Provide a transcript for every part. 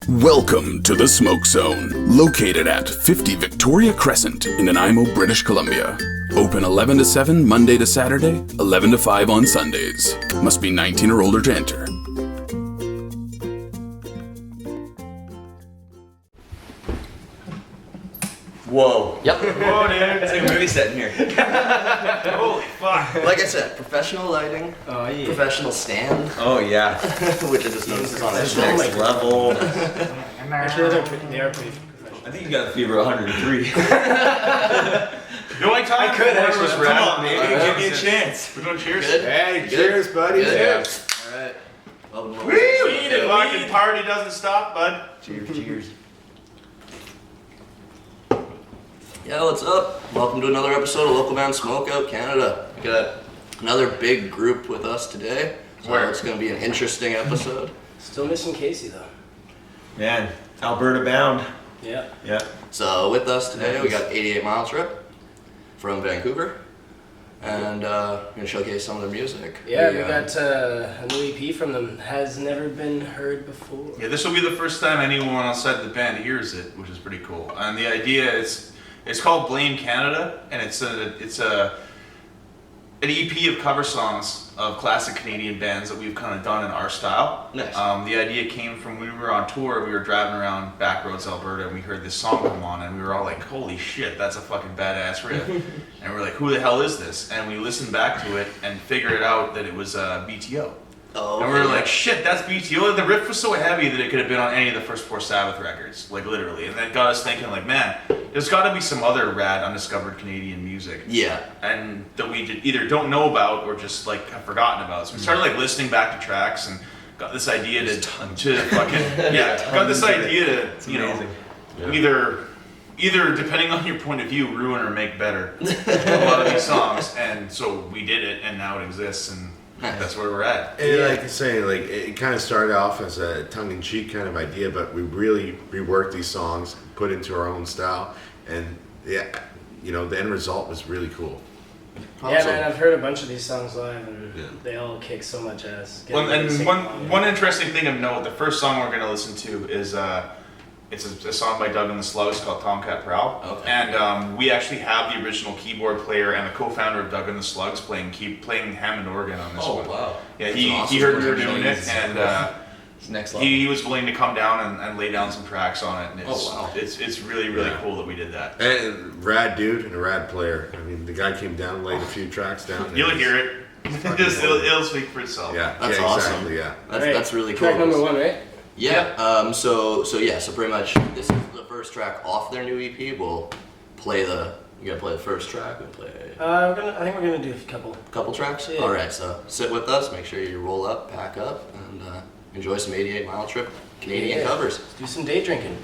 Welcome to the Smoke Zone, located at 50 Victoria Crescent in Nanaimo, British Columbia. Open 11 to 7 Monday to Saturday, 11 to 5 on Sundays. Must be 19 or older to enter. Whoa. Yep. Whoa, dude. It's like a movie set in here. Holy fuck. Like I said, professional lighting, professional stand, Oh, yeah. which I just noticed is on That's that next level. Actually, they are pretty professional. I think you got a fever 103. The only time I could actually. Come on, maybe. Give me a chance. We're doing cheers. Good. Hey, Good. cheers, buddy. Good. Cheers. Alright. Well, Weed and fucking party doesn't stop, bud. Cheers, cheers. Yeah, what's up? Welcome to another episode of Local Band Smokeout Canada. We got another big group with us today, so Where? it's going to be an interesting episode. Still missing Casey though. Man, Alberta bound. Yeah. Yeah. So with us today, we got 88 Mile Trip from Vancouver, and we're going to showcase some of their music. Yeah, we got a new EP from them. Has never been heard before. Yeah, this will be the first time anyone outside the band hears it, which is pretty cool. And the idea is, it's called Blame Canada, and it's an EP of cover songs of classic Canadian bands that we've kind of done in our style. Nice. The idea came from when we were on tour. We were driving around Backroads, Alberta, and we heard this song come on, and we were all like, "Holy shit, that's a fucking badass riff!" And we're like, "Who the hell is this?" And we listened back to it and figured out that it was BTO. Oh, And we were okay. like, shit, that's BTO. The riff was so heavy that it could have been on any of the first four Sabbath records, like literally. And that got us thinking, like, man, there's got to be some other rad, undiscovered Canadian music. Yeah. And that we either don't know about or just like have forgotten about. So we started like listening back to tracks and got this idea to fucking got this idea to either depending on your point of view, ruin or make better a lot of these songs. And so we did it, and now it exists, and that's where we're at. And like you say, like it kind of started off as a tongue-in-cheek kind of idea, but we really reworked these songs, put into our own style, and the end result was really cool. Yeah, man, I've heard a bunch of these songs live, and they all kick so much ass. One interesting thing of note: the first song we're gonna listen to is it's a song by Doug and the Slugs called Tomcat, Prowl. Okay. And we actually have the original keyboard player and the co-founder of Doug and the Slugs playing Hammond organ on this one. Oh, wow. Yeah, That's he awesome. heard we were doing it, and It's next level. he was willing to come down and lay down some tracks on it. And it's, wow. it's really cool that we did that. And rad dude and a rad player. I mean, the guy came down, laid a few tracks down. and You'll it was- hear it. It'll speak for itself. Yeah, That's yeah, awesome. exactly. Yeah. That's really cool. Track number 1, right? Yeah. So pretty much this is the first track off their new EP. We'll play you gotta play the first track. We'll play I think we're gonna do a couple. couple tracks. Yeah. All right. So sit with us. Make sure you roll up, pack up, and enjoy some 88 Mile Trip Canadian covers. Let's do some day drinking.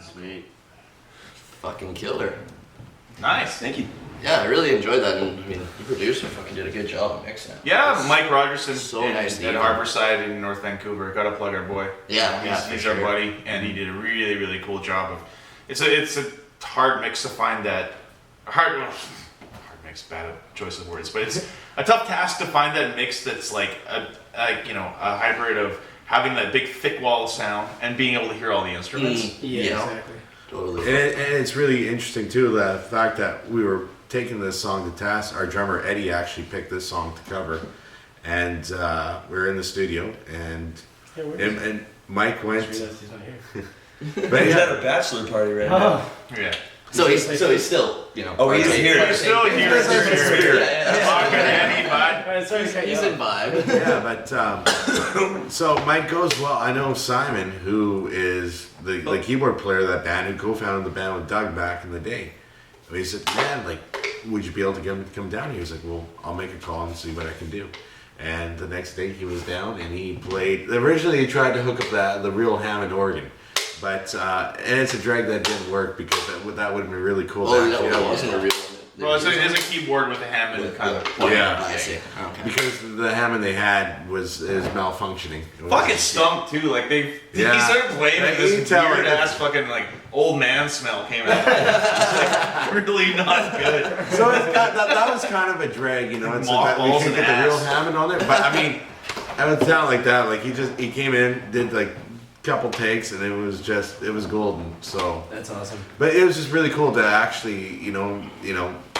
Sweet. Fucking killer. Nice. Thank you. Yeah, I really enjoyed that, and I mean, the producer fucking did a good job of mixing it. Yeah, Mike Rogerson So nice to at hear. Harborside in North Vancouver. Gotta plug our boy. Yeah, He's for our sure. buddy, and he did a really, really cool job of. It's a hard mix to find that hard mix. Bad choice of words, but it's a tough task to find that mix that's like a hybrid of having that big thick wall of sound and being able to hear all the instruments. Yeah, You know? exactly. Totally. And it's really interesting too, the fact that we were taking this song to task. Our drummer Eddie actually picked this song to cover, and we were in the studio, and Hey, where is and Mike went. he? He's not here. But He's yeah, at a bachelor party right now. Oh, Yeah. So he's still, you know. Oh, he's partaking- here. He's still here. He's He's here. here. Yeah. Fucking Eddie, bud. alright, sorry to cut you He's off. in vibe. yeah, but so Mike goes, well, I know Simon, who is the keyboard player of that band, who co-founded the band with Doug back in the day. And he said, man, like, would you be able to come down? He was like, well, I'll make a call and see what I can do. And the next day he was down and he played. Originally he tried to hook up the real Hammond organ, but and it's a drag that didn't work because that would have been really cool. Oh, to actually that have wasn't a one. real. Well, it's a keyboard with a Hammond kind of plug. Yeah. I see. Okay. Because the Hammond they had is malfunctioning. It was- Fucking stunk too. Like he Yeah. started playing Like, and you this can tell weird it- ass fucking like old man smell came out. It's like really not good. So it's got, that was kind of a drag, you know. It's like that, we Mothballs can't and get the real ass. Hammond on there, but I mean, I would sound like that. Like he came in, did like a couple takes, and it was golden. So, That's awesome. but it was just really cool to actually, you know.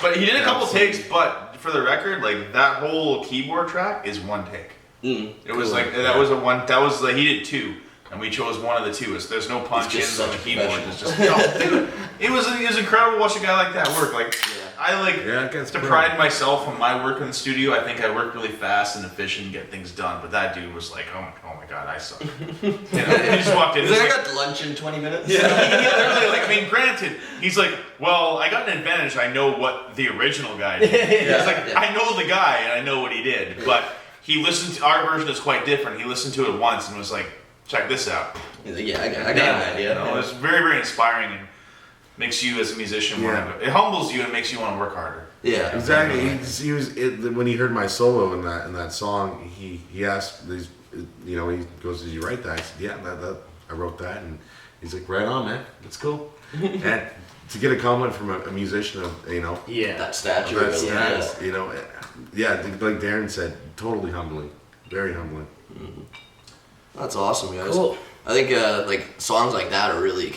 But he did a couple Absolutely. takes. But for the record, like that whole keyboard track is one take. It was like that was a one. That was like he did two. And we chose one of the two. There's no punch just ins on the such a keyboard. professional. It's just dude, it was incredible to watch a guy like that work. Like I like Yeah, it gets to pro. pride myself on my work in the studio. I think I work really fast and efficient and get things done. But that dude was like, oh my god, I suck. You know, he just walked in. He's and like, was I got lunch in 20 minutes. he literally, like, I mean, granted, he's like, well, I got an advantage. I know what the original guy did. He's like, Yeah. I know the guy and I know what he did. But he listened to our version is quite different. He listened to it once and was like, check this out. He's like, yeah, I got an idea. You know, it's very, very inspiring and makes you as a musician want to. It humbles you and makes you want to work harder. Yeah. Exactly. When he heard my solo in that song, he asked these, you know, he goes, "Did you write that?" I said, "Yeah, that I wrote that." And he's like, "Right on, man. That's cool." And to get a compliment from a musician of, you know, Yeah. That statue. that's yeah. you know, yeah, like Darren said, totally humbling, very humbling. That's awesome, guys. Cool. I think like songs like that are really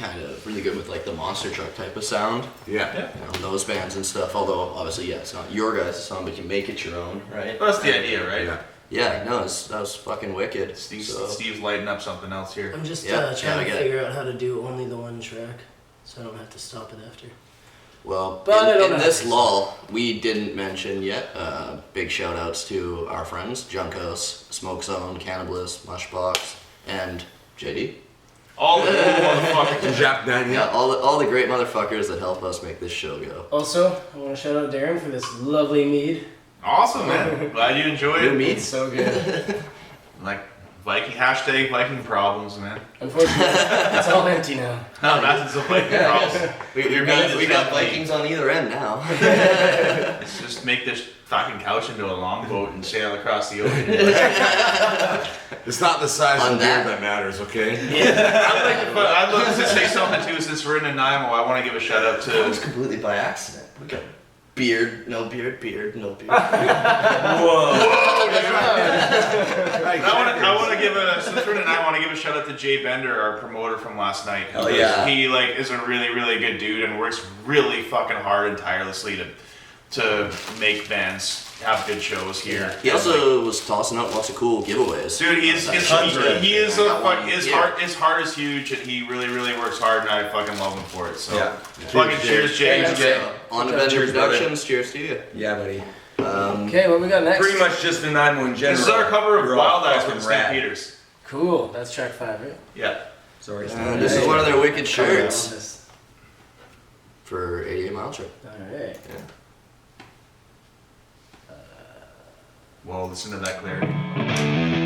really good with like the monster truck type of sound. Yeah. You know, those bands and stuff. Although obviously, yeah, it's not your guys' song, but you make it your own, right? Well, that's the idea, right? Yeah. Yeah, no, that was fucking wicked. Steve's lighting up something else here. I'm just Yeah, trying I to get it. figure out how to do only the one track, so I don't have to stop it after. Well, But I don't in know. this lull, we didn't mention yet. Big shout outs to our friends, Junkhouse, Smoke Zone, Cannibalist, Mushbox, and JD. All the cool motherfuckers. Jacques Daniel. Yeah, all the great motherfuckers that help us make this show go. Also, I want to shout out Darren for this lovely mead. Awesome, man. Glad you enjoyed New it. meat. It's so good. Like Viking problems, man. Unfortunately, it's all empty now. No, that's the Viking problems. We got Vikings on either end now. Let's just make this fucking couch into a longboat and sail across the ocean. It's not the size On of the beer that- that matters, okay? I'd love to say something too, since we're in Nanaimo. I want to give a shout out That was to. completely by accident. We got beard, no beard, no beard. I want to give a since we're in Nanaimo, I want to give a shout out to Jay Bender, our promoter from last night. Hell yeah. He like is a really, really good dude and works really fucking hard and tirelessly to make bands have good shows here. He also was tossing out lots of cool giveaways. Dude, he is his heart is huge, and he really, really works hard, and I fucking love him for it. So, Yeah. fucking cheers, Jay. Cheers, Jay. On to Bender Cheers, brother. Productions. Cheers to you. Yeah, buddy. Okay, what we got next? Pretty much just Nanaimo in general. This is our cover of We're all Wild Eyes fucking with rad. Stampeders. Cool. That's track 5, right? Yeah. Sorry. This is one of their wicked shirts This. for 88 Mile Trip. All right. Well, listen to that clarity.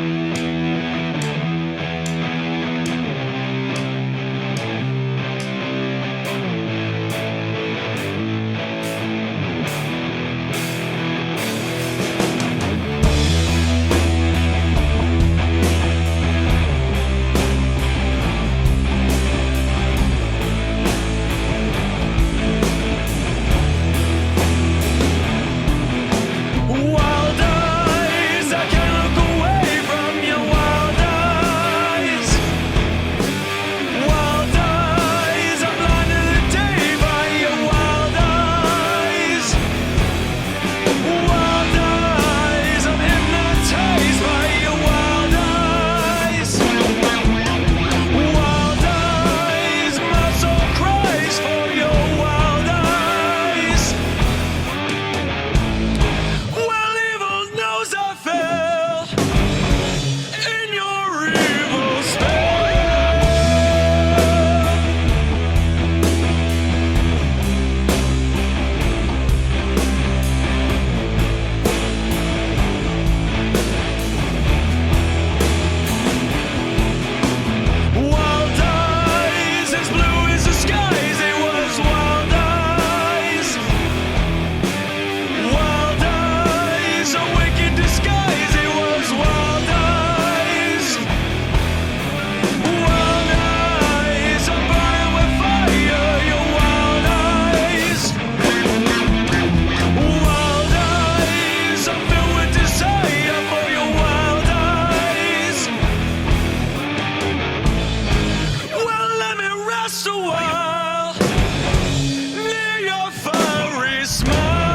across the world near your furry smile.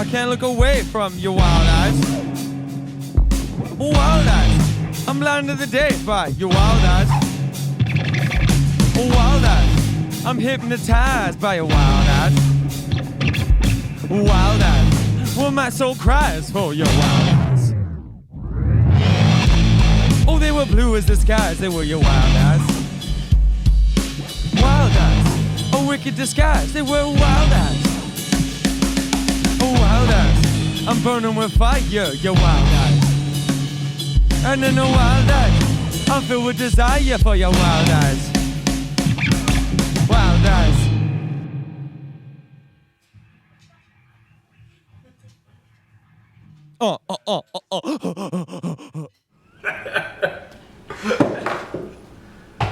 Can't look away from your wild eyes. Wild eyes. I'm blind to the day by your wild eyes. Wild eyes. I'm hypnotized by your wild eyes. Wild eyes. Well, my soul cries for your wild eyes. Oh, they were blue as the skies. They were your wild eyes. Wild eyes. A wicked disguise. They were wild eyes. Wild eyes, I'm burning with fire, your wild eyes. And in the wild eyes, I'm filled with desire for your wild eyes. Wild eyes.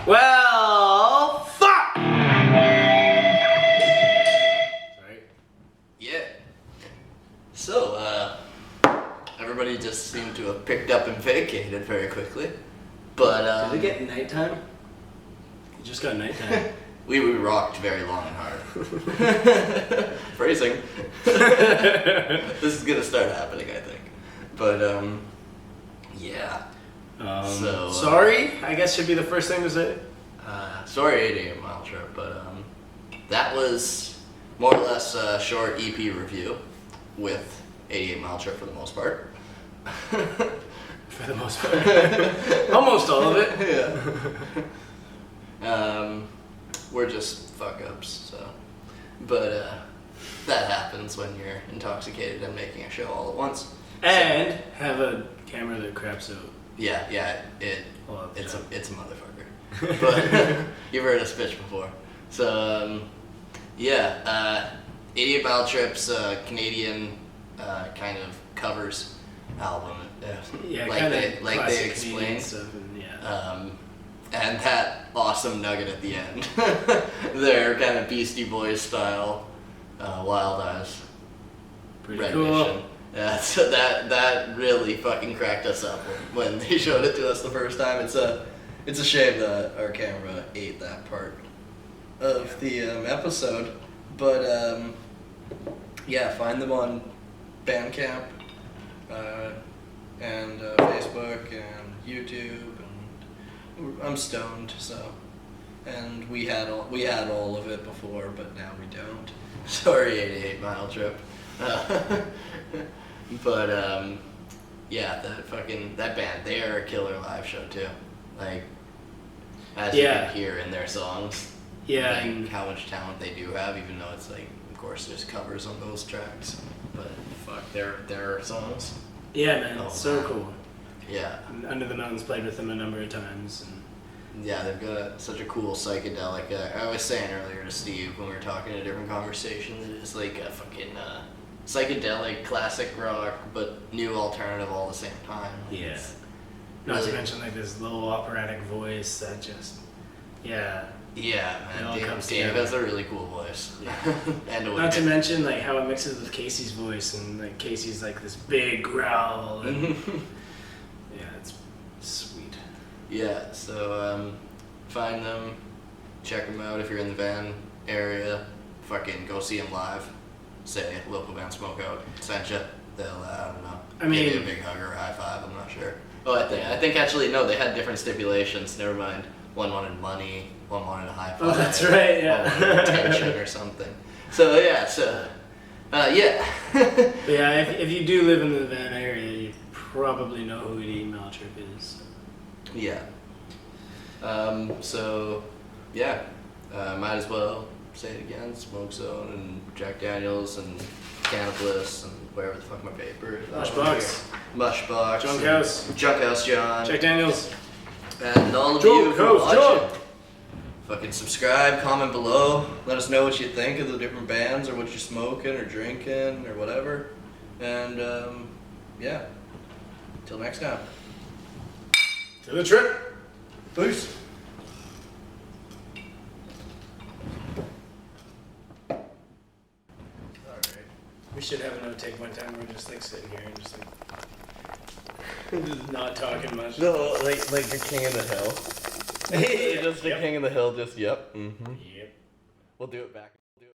Well, fuck! Sorry. Yeah. So, everybody just seemed to have picked up and vacated very quickly. But, Did it get nighttime? It just got nighttime. we rocked very long and hard. Phrasing. This is gonna start happening, I think. But yeah. So sorry, I guess should be the first thing to say. Sorry, 88 Mile Trip, but that was more or less a short EP review with 88 Mile Trip for the most part. For the most part. Almost all of it. Yeah. We're just fuck ups, so. But that happens when you're intoxicated and making a show all at once. And have a camera that craps out. Yeah, Well, it's a motherfucker. But you've heard us bitch before. So 88 Mile Trip's Canadian kind of covers album. Yeah, like they explained. Stuff and, and that awesome nugget at the end. Their kind of Beastie Boys style Wild Eyes pretty rendition. cool. Yeah, so that really fucking cracked us up when they showed it to us the first time. It's a shame that our camera ate that part of the episode, but find them on Bandcamp and Facebook and YouTube, and I'm stoned, so. And we had all of it before, but now we don't. Sorry, 88 Mile Trip. But that band, they are a killer live show too. Like, as you can hear in their songs, like how much talent they do have, even though it's like, of course, there's covers on those tracks, but fuck, their songs. Yeah, man, it's so cool. Yeah. Under the Mountains played with them a number of times. And yeah, they've got such a cool psychedelic. I was saying earlier to Steve when we were talking in a different conversation that it's like a fucking psychedelic classic rock, but new alternative all at the same time. Yeah. Not to mention like this little operatic voice that just, Yeah, man. Dave has a really cool voice. And not to mention like how it mixes with Casey's voice, and like Casey's like this big growl. And yeah, it's sweet. Yeah, so find them, check them out if you're in the Van area. Fucking go see them live. Say local band Smokeout sent you. They'll I don't know. Give you a big hug or a high five. I'm not sure. Oh, I think actually no. They had different stipulations. Never mind. One wanted money. One wanted a high five. Oh, that's right. Yeah. One wanted attention or something. So yeah. Yeah. If you do live in the Van area, you probably know who 88 Mile Trip is. Yeah. Might as well say it again. Smoke Zone and Jack Daniels and Cannabis and wherever the fuck my paper is. Mushbox. Junk House John. Jack Daniels. And all of you who are watching. Fucking subscribe, comment below. Let us know what you think of the different bands or what you're smoking or drinking or whatever. And till next time. To the trip. Peace. We should have an outtake one time where we're just like sitting here and just like just not talking much. No, like the King of the Hill. Just the King of the Hill, just yep. Mm-hmm. Yep. We'll do it back.